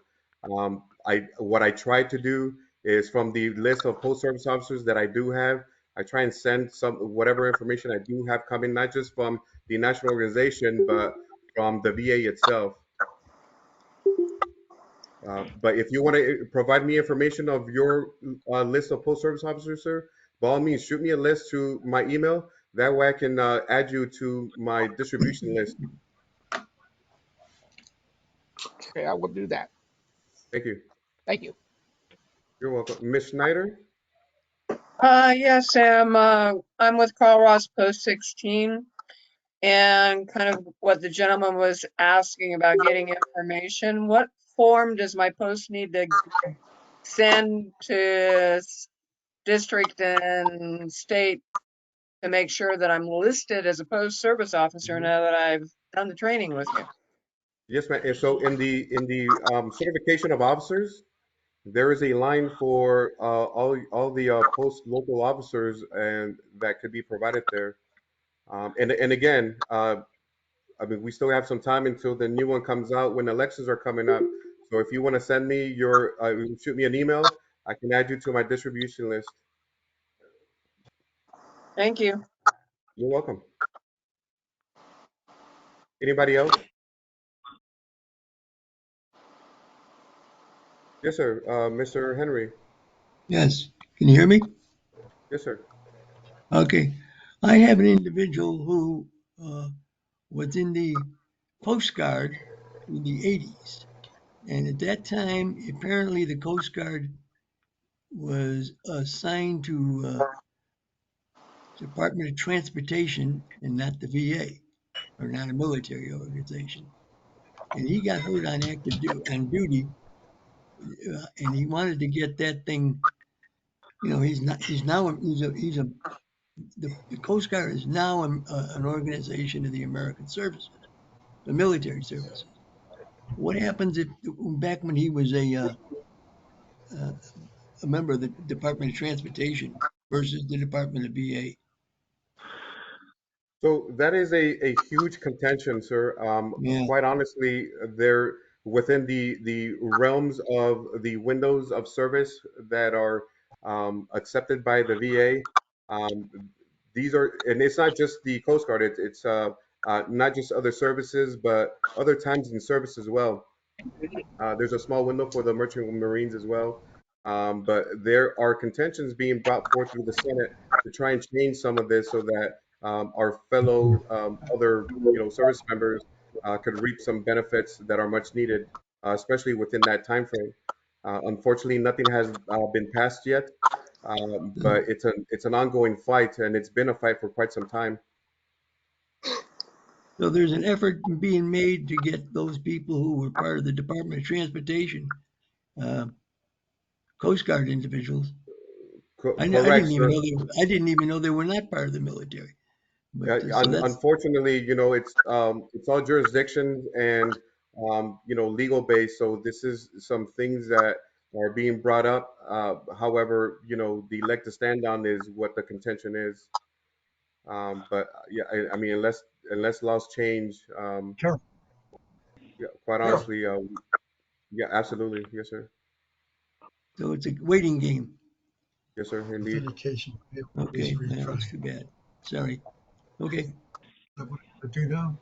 What I try to do is, from the list of post service officers that I do have, I try and send some whatever information I do have coming, not just from the national organization, but from the VA itself. But if you want to provide me information of your list of post service officers, sir, by all means, shoot me a list to my email. That way I can add you to my distribution list. Okay, I will do that. Thank you. Thank you. You're welcome. Miss Schneider? Yes, Sam. I'm with Carl Ross Post 16, and kind of what the gentleman was asking about getting information. What form does my post need to send to district and state to make sure that I'm listed as a post service officer now that I've done the training with you? Yes, ma'am. And so in the certification of officers, there is a line for all the post local officers, and that could be provided there. And again, I mean, we still have some time until the new one comes out when elections are coming up. So if you want to send me your, shoot me an email, I can add you to my distribution list. Thank you. You're welcome. Anybody else? Yes, sir. Mr. Henry. Yes, can you hear me? Yes, sir. Okay. I have an individual who was in the Coast Guard in the 80s. And at that time, apparently the Coast Guard was assigned to Department of Transportation and not the VA, or not a military organization. And he got hurt on on duty, and he wanted to get that thing. The Coast Guard is now an organization of the American services, the military services. What happens if back when he was a member of the Department of Transportation versus the Department of VA? So that is a huge contention, sir. Yeah, Quite honestly, they're within the realms of the windows of service that are accepted by the VA. Um, these are, and it's not just the Coast Guard. It's not just other services, but other times in service as well. There's a small window for the Merchant Marines as well. But there are contentions being brought forth through the Senate to try and change some of this so that our fellow other service members could reap some benefits that are much needed, especially within that time frame. Unfortunately, nothing has been passed yet, but it's an ongoing fight, and it's been a fight for quite some time. so there's an effort being made to get those people who were part of the Department of Transportation, uh, Coast Guard individuals. I Correct, didn't even sir. know I didn't even know they were not part of the military. But so that's Unfortunately, it's all jurisdiction and legal based. So this is some things that are being brought up. However, the leg to stand on is what the contention is. But yeah, I mean, unless laws change, Sure. yeah, quite honestly, yeah, absolutely, yes, sir, so it's a waiting game. yes, sir, indeed. Authentication. Okay, that was too bad. Sorry. Okay. What I do now?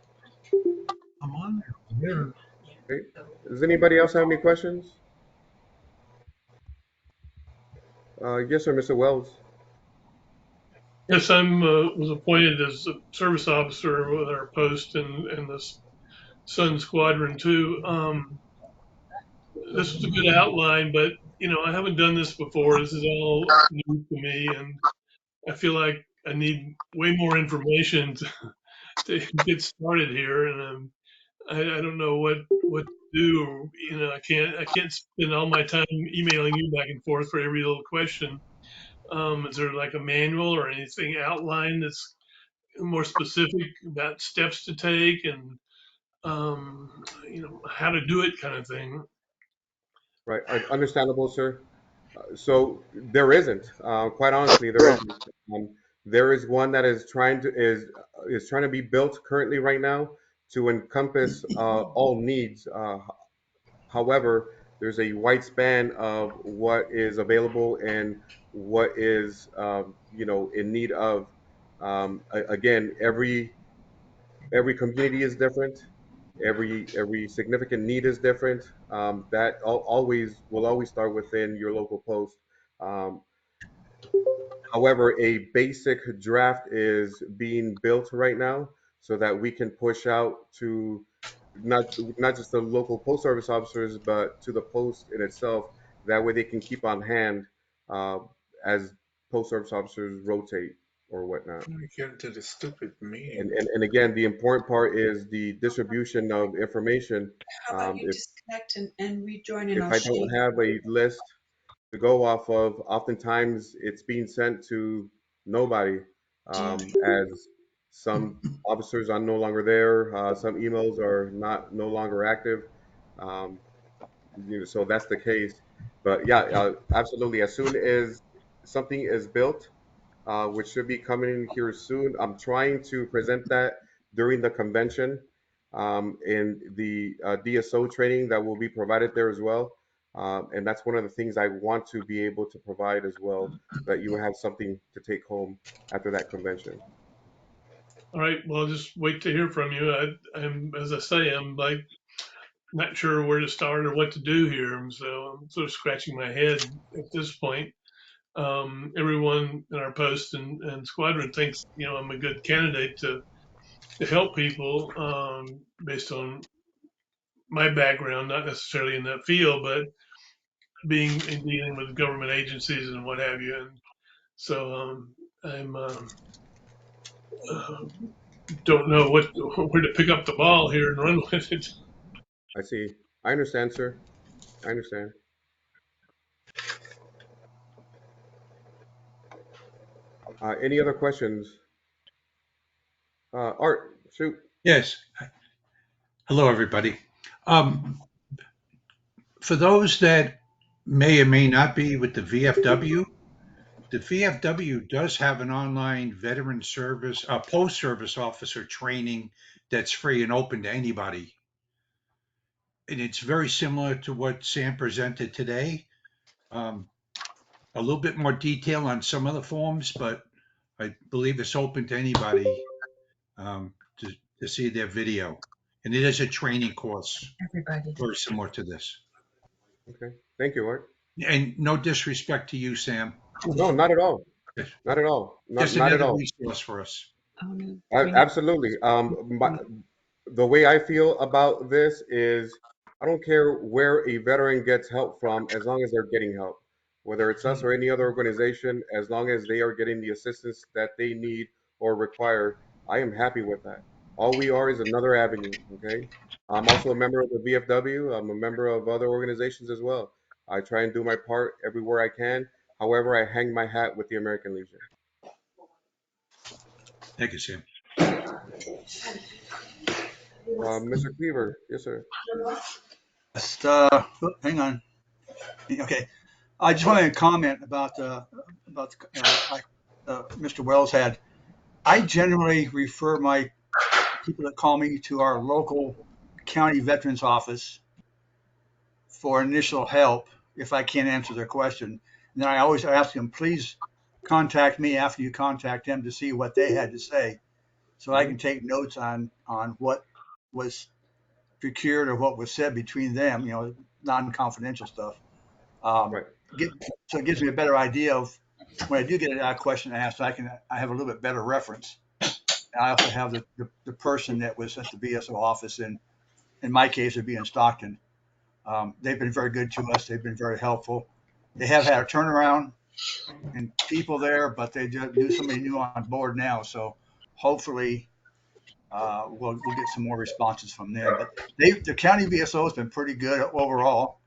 I'm on there. Okay. Does anybody else have any questions? Yes, sir, Mr. Wells. Yes, was appointed as a service officer with our post in the Sun Squadron too. This was a good outline, but I haven't done this before. This is all new to me, and I feel like I need way more information to get started here. And I don't know what to do. I can't spend all my time emailing you back and forth for every little question. Is there like a manual or anything outlined that's more specific about steps to take and how to do it kind of thing? Right, understandable, sir. So there isn't. Quite honestly, there isn't. Um, there is one that is trying to be built currently right now to encompass all needs. However, there's a wide span of what is available and what is in need of. Again, every community is different. Every significant need is different. That always will always start within your local post. Um, However, a basic draft is being built right now so that we can push out to not just the local post service officers, but to the post in itself. That way, they can keep on hand uh, as post service officers rotate. or whatnot. Let me get into the stupid meeting. And again, the important part is the distribution of information. How about you disconnect and rejoin and If I'll I show don't you. have a list to go off of, oftentimes it's being sent to nobody, as some officers are no longer there, some emails are no longer active. Um, so that's the case. But yeah, absolutely. As soon as something is built, which should be coming in here soon, I'm trying to present that during the convention, in the DSO training that will be provided there as well. And that's one of the things I want to be able to provide as well, that you have something to take home after that convention. All right. Well, I'll just wait to hear from you. I'm, as I say, I'm like not sure where to start or what to do here. So I'm sort of scratching my head at this point. Everyone in our post and squadron thinks, I'm a good candidate to help people, based on my background, not necessarily in that field, but being and dealing with government agencies and what have you. And so I'm don't know where to pick up the ball here and run with it. I see. I understand, sir. I understand. Any other questions? Art, shoot. Yes. Hello, everybody. For those that may or may not be with the VFW does have an online veteran service, post-service officer training that's free and open to anybody. And it's very similar to what Sam presented today. A little bit more detail on some of the forms, but I believe it's open to anybody, to see their video. And it is a training course, Everybody. very similar to this. Okay. Thank you, Art. And no disrespect to you, Sam. No, not at all. Not at all. Just Not at another all. resource for us. Oh, no. Absolutely. The way I feel about this is I don't care where a veteran gets help from, as long as they're getting help, whether it's us or any other organization, as long as they are getting the assistance that they need or require, I am happy with that. All we are is another avenue. Okay. I'm also a member of the VFW. I'm a member of other organizations as well. I try and do my part everywhere I can. However, I hang my hat with the American Legion. Thank you, Sam. Mr. Cleaver, yes, sir. Just, hang on. Okay, I just wanted to comment about Mr. Wells had. I generally refer my people that call me to our local county veterans office for initial help if I can't answer their question. And then I always ask them, please contact me after you contact them to see what they had to say, so I can take notes on what was procured or what was said between them, non-confidential stuff. Right. So it gives me a better idea of when I do get a question asked, I have a little bit better reference. And I also have the person that was at the VSO office, and in my case, it'd be in Stockton. They've been very good to us. They've been very helpful. They have had a turnaround in people there, but they do somebody new on board now. So hopefully we'll get some more responses from them. But the county VSO has been pretty good overall.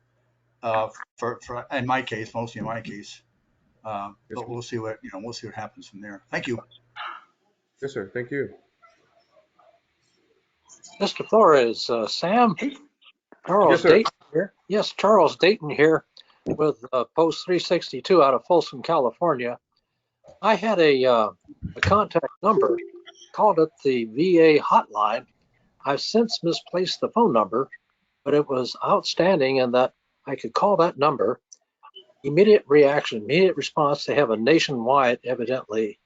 For in my case, mostly in my case. But we'll see what happens from there. Thank you. Yes, sir. Thank you. Mr. Flores, Sam, Charles Yes, sir. Dayton here. Yes, Charles Dayton here with Post 362 out of Folsom, California. I had a contact number, called it the VA hotline. I've since misplaced the phone number, but it was outstanding in that I could call that number, immediate reaction, immediate response. They have a nationwide, evidently,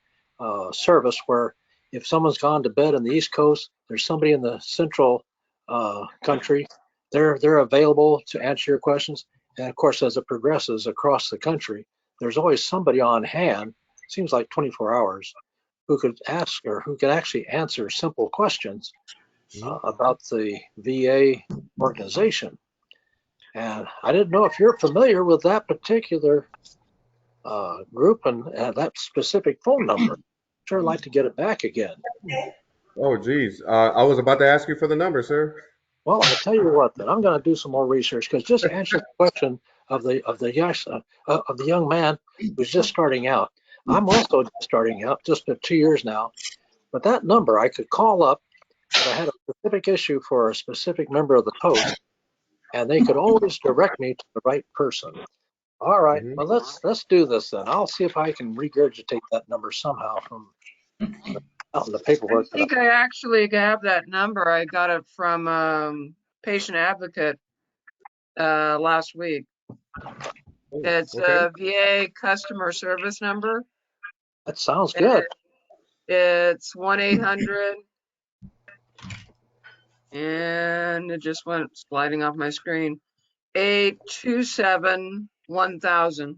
service where if someone's gone to bed on the East Coast, there's somebody in the central country. They're available to answer your questions. And of course, as it progresses across the country, there's always somebody on hand, seems like 24 hours, who could ask or who can actually answer simple questions about the VA organization. And I didn't know if you're familiar with that particular group and that specific phone number. Sure like to get it back again. Oh, geez. I was about to ask you for the number, sir. Well, I tell you what, then I'm going to do some more research because just to answer the question of the young man who's just starting out. I'm also just starting out, just been 2 years now. But that number I could call up if I had a specific issue for a specific member of the post, and they could always direct me to the right person. All right, well let's do this then. I'll see if I can regurgitate that number somehow from out in the paperwork. I think I actually have that number. I got it from Patient Advocate last week. It's a VA customer service number. That sounds good. It's 1-800, and it just went sliding off my screen. 827-1000.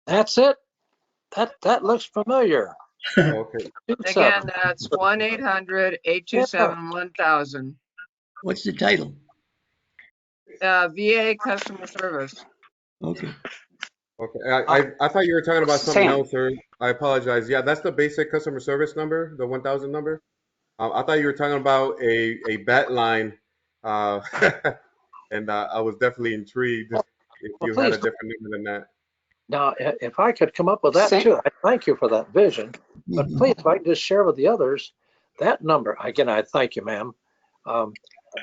That's it. That looks familiar. Okay. Again, that's 1-800-827-1000. What's the title? VA customer service. Okay. Okay. I thought you were talking about something else, sir. I apologize. Yeah, that's the basic customer service number, the 1000 number. I thought you were talking about a bat line, and I was definitely intrigued if you had a different number than that. Now, if I could come up with that too, I thank you for that vision. But please, if I can just share with the others, that number, again, I thank you, ma'am.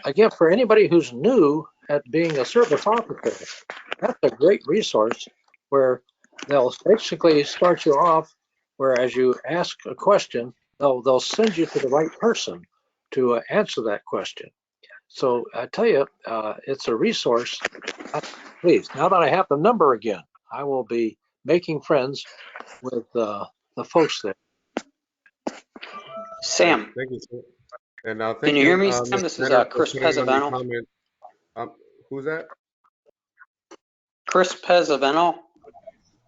Again, for anybody who's new at being a service officer, that's a great resource where they'll basically start you off where as you ask a question, they'll send you to the right person to answer that question. So I tell you, it's a resource. Please, now that I have the number again, I will be making friends with the folks there. Sam. Thank you, sir. And thank can you hear me, Sam? This is Chris Pezzaveno. Who's that? Chris Pezzaveno.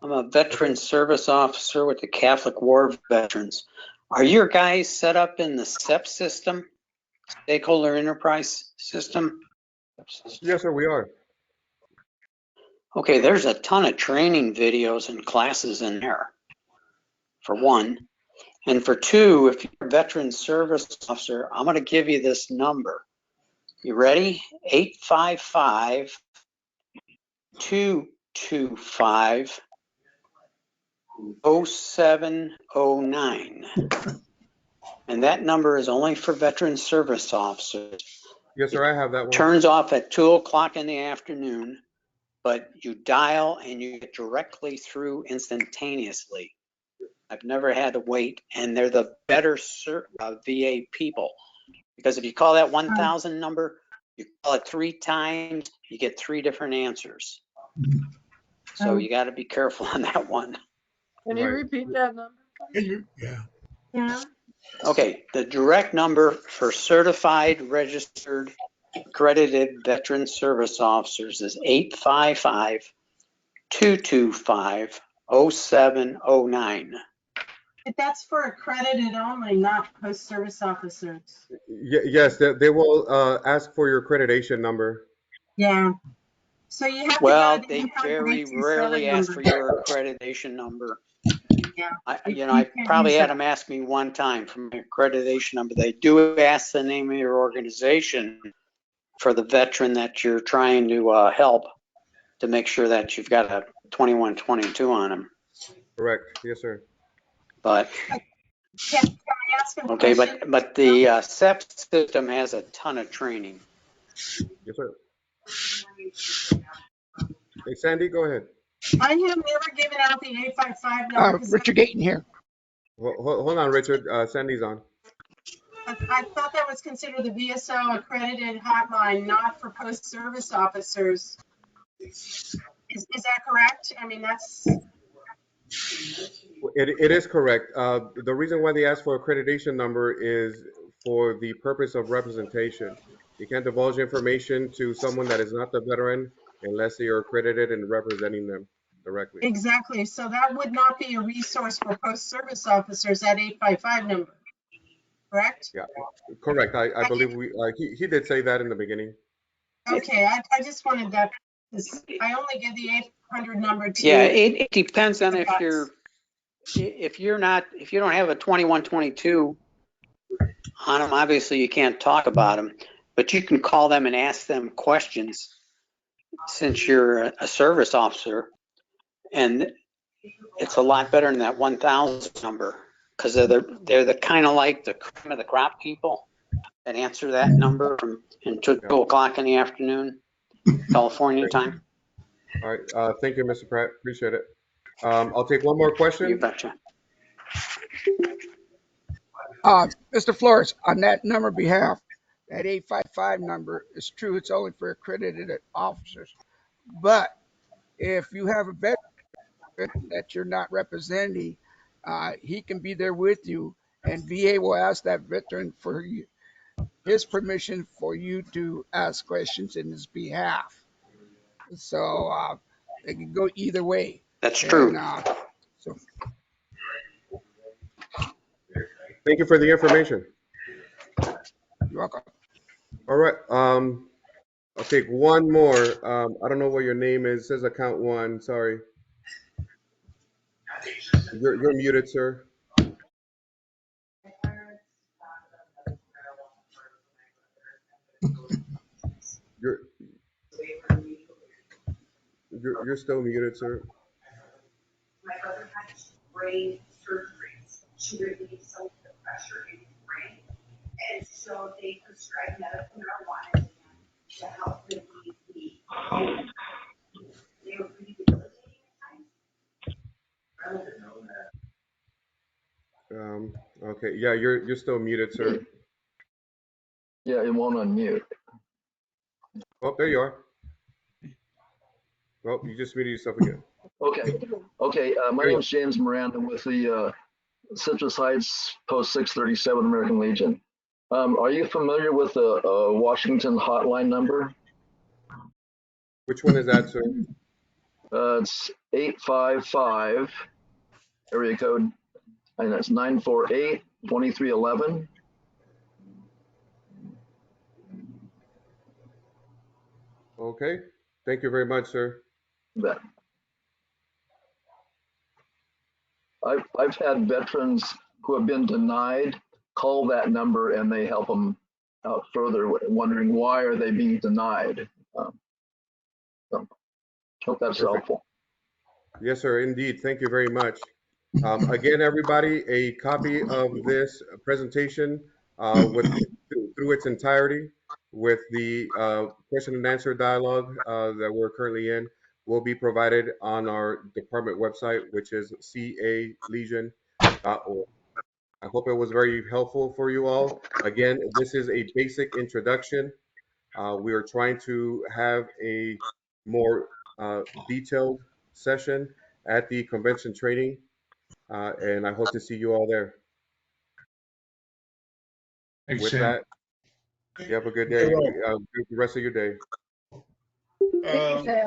I'm a veteran service officer with the Catholic War Veterans. Are your guys set up in the SEP system, Stakeholder Enterprise System? Yes, sir, we are. Okay, there's a ton of training videos and classes in there, for one. And for two, if you're a veteran service officer, I'm going to give you this number. You ready? 855-225-0709. And that number is only for veteran service officers. Yes, sir, I have that one. Turns off at 2:00 in the afternoon, but you dial and you get directly through instantaneously. I've never had to wait, and they're the better VA people. Because if you call that 1000 number, you call it 3 times, you get 3 different answers. So you got to be careful on that one. Can you repeat that number? Yeah. Okay, the direct number for certified, registered, accredited veteran service officers is 855-225-0709. But that's for accredited only, not post-service officers. Yes, they will ask for your accreditation number. Yeah. So you have well, to go to they very rarely ask for your accreditation number. Yeah. I probably had them ask me one time for my accreditation number. They do ask the name of your organization for the veteran that you're trying to help to make sure that you've got a 2122 on them. Correct. Yes, sir. But can I ask a okay, question? but the SEP system has a ton of training. Yes, sir. Hey, Sandy, go ahead. I have never given out the 855 number. Richard Gayton here. Hold on, Richard. Sandy's on. I thought that was considered the VSO accredited hotline, not for post-service officers. Is that correct? I mean, that's... It is correct. The reason why they ask for accreditation number is for the purpose of representation. You can't divulge information to someone that is not the veteran unless they are accredited and representing them directly. Exactly. So that would not be a resource for post-service officers, that 855 number, correct? Yeah, correct. I believe he did say that in the beginning. Okay, I just wanted that. I only give the 800 number to... Yeah, it depends on if you're if you don't have a 2122 on them, obviously you can't talk about them, but you can call them and ask them questions since you're a service officer. And it's a lot better than that 1,000 number because they're the kind of like the cream of the crop people that answer that number from until 2 o'clock in the afternoon, California time. All right. Thank you, Mr. Pratt. Appreciate it. I'll take one more question. You betcha. Mr. Flores, on that number behalf, that 855 number is true. It's only for accredited officers. But if you have a veteran that you're not representing, he can be there with you, and VA will ask that veteran for his permission for you to ask questions in his behalf. So it can go either way. That's true. So Thank you for the information. you're welcome. All right. I'll take one more. I don't know what your name is. It says account one. Sorry. You're muted, sir. You're still muted, sir. My brother had brain surgeries to relieve some of the pressure in his brain. And so they prescribed medical marijuana to him to help relieve the pain. They were pretty debilitating at times. Okay. Yeah, you're still muted, sir. Yeah, it won't unmute. Oh, there you are. Well, you just muted yourself again. Okay. My name is James Miranda with the Citrus Heights Post 637 American Legion. Are you familiar with the Washington hotline number? Which one is that, sir? It's 855 area code, and that's 948-2311. Okay. Thank you very much, sir. You bet. I've had veterans who have been denied call that number, and they help them out further, wondering why are they being denied. So hope that's helpful. Yes, sir. Indeed. Thank you very much. Again, everybody, a copy of this presentation through its entirety with the question and answer dialogue that we're currently in will be provided on our department website, which is calegion.org. I hope it was very helpful for you all. Again, this is a basic introduction. We are trying to have a more detailed session at the convention training, and I hope to see you all there. Thanks, With Sam. that, you have a good day. Good rest of your day. Thank you, Sam.